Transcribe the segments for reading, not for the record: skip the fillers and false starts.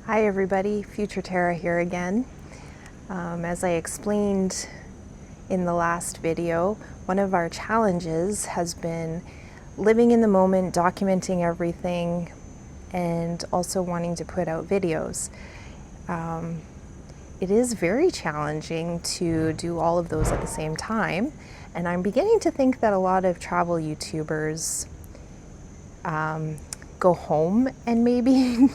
Hi everybody, Future Tara here again. As I explained in the last video, one of our challenges has been living in the moment, documenting everything, and also wanting to put out videos. It is very challenging to do all of those at the same time, and I'm beginning to think that a lot of travel YouTubers go home and maybe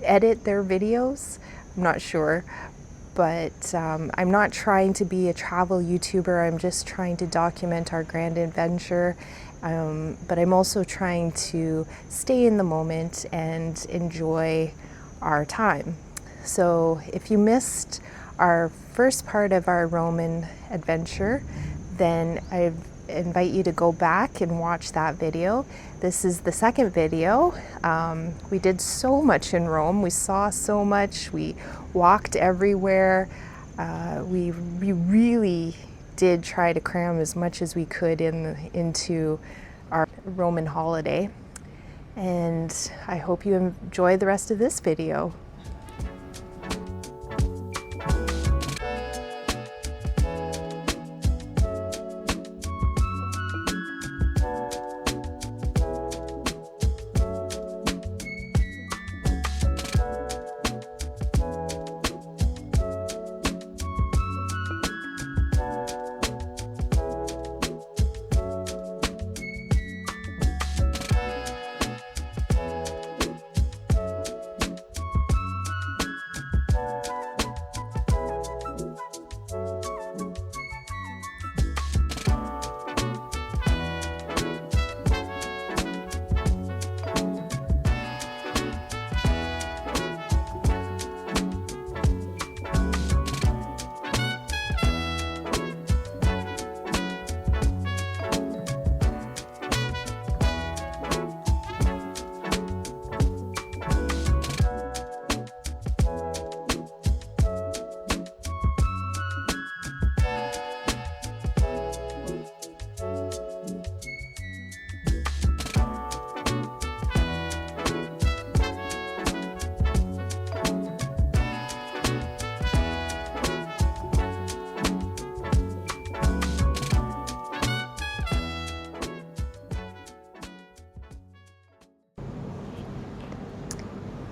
edit their videos. I'm not sure, but I'm not trying to be a travel YouTuber. I'm just trying to document our grand adventure, but I'm also trying to stay in the moment and enjoy our time. So if you missed our first part of our Roman adventure, then I invite you to go back and watch that video. This is the second video. We did so much in Rome. We saw so much. We walked everywhere. We really did try to cram as much as we could into our Roman holiday. And I hope you enjoy the rest of this video.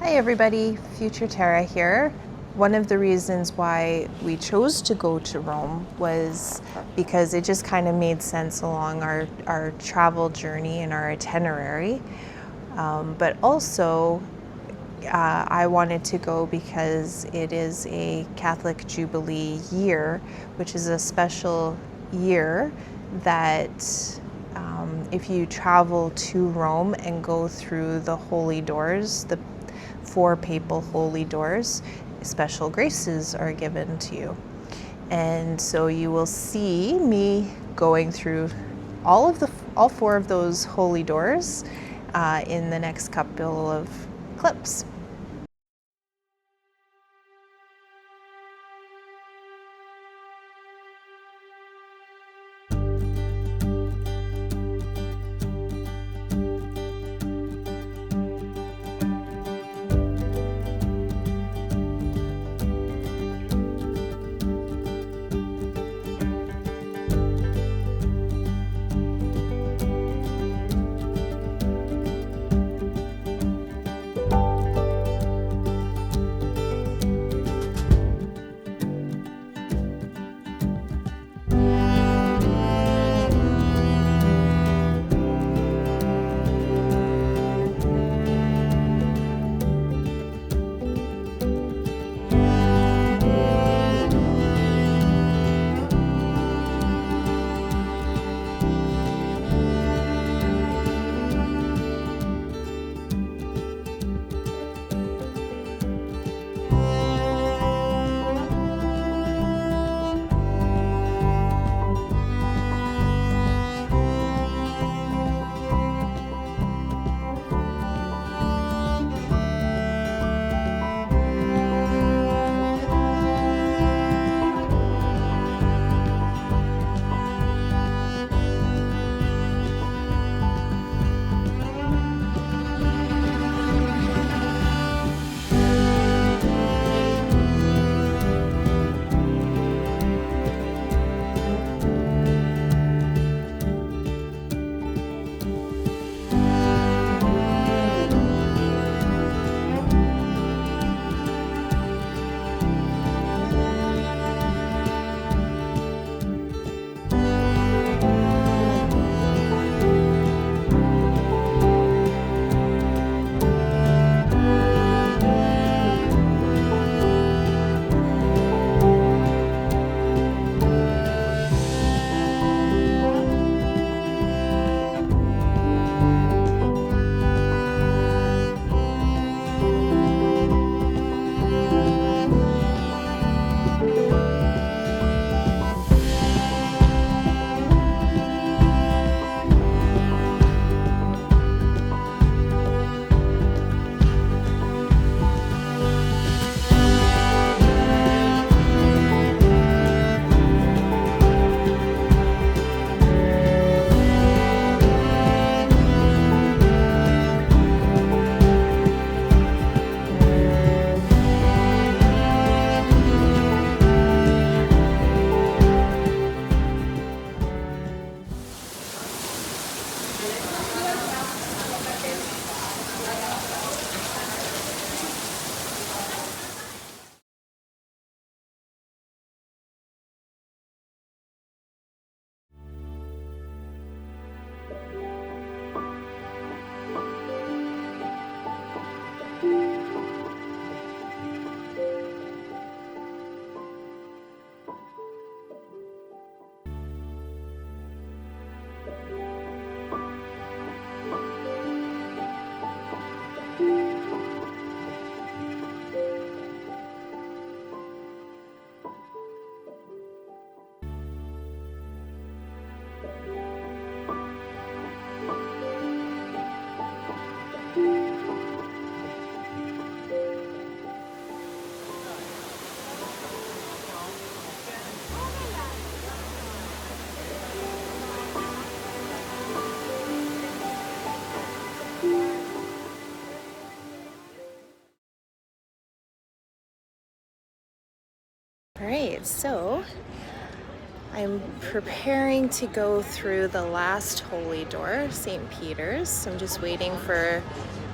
Hi everybody, Future Tara here. One of the reasons why we chose to go to Rome was because it just kind of made sense along our travel journey and our itinerary. But also, I wanted to go because it is a Catholic Jubilee Year, which is a special year that if you travel to Rome and go through the holy doors, the 4 papal holy doors, special graces are given to you. And so you will see me going through all 4 of those holy doors in the next couple of clips. All right, so I'm preparing to go through the last holy door, St. Peter's. I'm just waiting for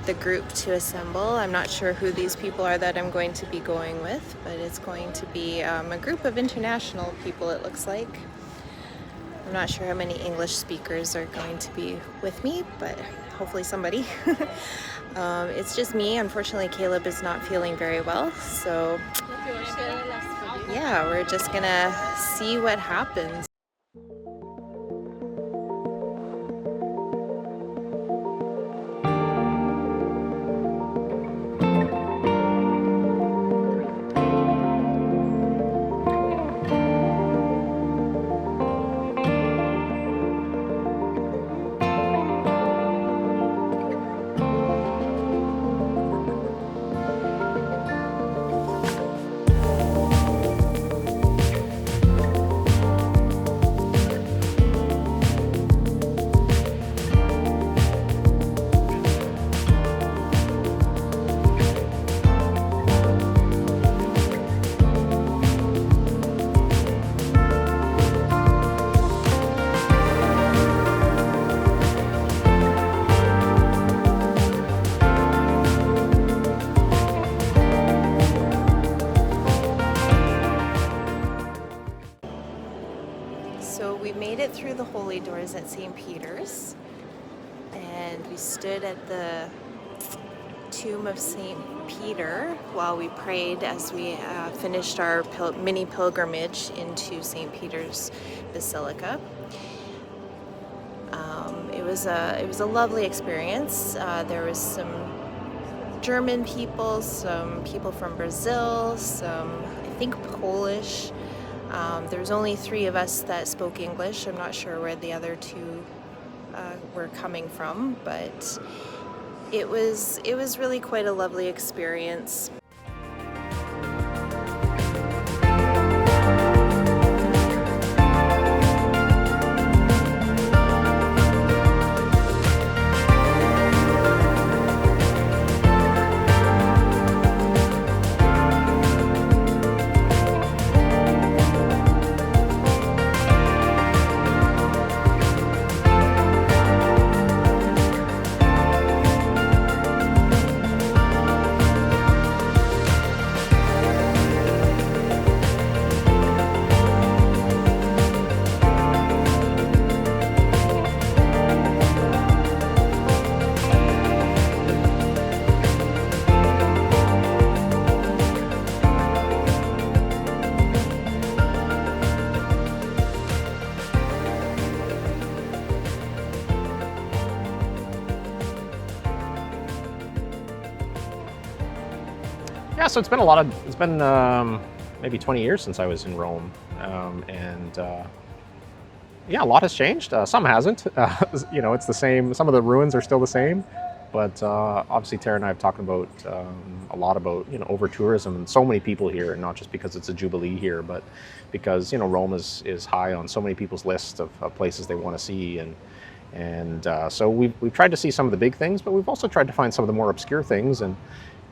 the group to assemble. I'm not sure who these people are that I'm going to be going with, but it's going to be a group of international people, it looks like. I'm not sure how many English speakers are going to be with me, but hopefully somebody. It's just me. Unfortunately, Caleb is not feeling very well, so yeah, we're just gonna see what happens. So we made it through the holy doors at St. Peter's, and we stood at the tomb of St. Peter while we prayed as we finished our mini pilgrimage into St. Peter's Basilica. It was a lovely experience. There was some German people, some people from Brazil, some I think Polish. There was only 3 of us that spoke English. I'm not sure where the other 2 were coming from, but it was really quite a lovely experience. Yeah, so it's been maybe 20 years since I was in Rome, and yeah, a lot has changed. Some hasn't. You know, it's the same. Some of the ruins are still the same, but obviously Tara and I have talked about a lot about over tourism and so many people here, and not just because it's a Jubilee here, but because Rome is high on so many people's list of places they want to see, and so we've tried to see some of the big things, but we've also tried to find some of the more obscure things.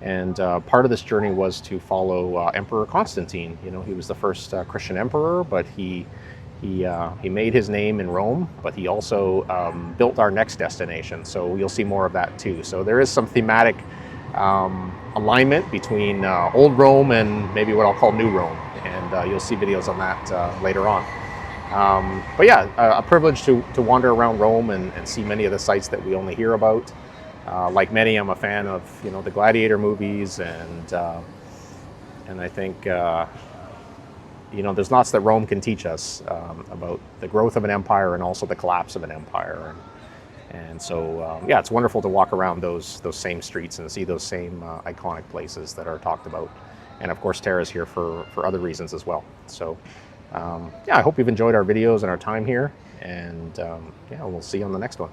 And part of this journey was to follow Emperor Constantine. He was the first Christian emperor, but he made his name in Rome, but he also built our next destination. So you'll see more of that too. So there is some thematic alignment between old Rome and maybe what I'll call new Rome. And you'll see videos on that later on. But yeah, a privilege to wander around Rome and see many of the sites that we only hear about. Like many, I'm a fan of the Gladiator movies, and I think there's lots that Rome can teach us about the growth of an empire and also the collapse of an empire, and so yeah, it's wonderful to walk around those same streets and see those same iconic places that are talked about. And of course, Tara's here for other reasons as well. So yeah, I hope you've enjoyed our videos and our time here, and yeah, we'll see you on the next one.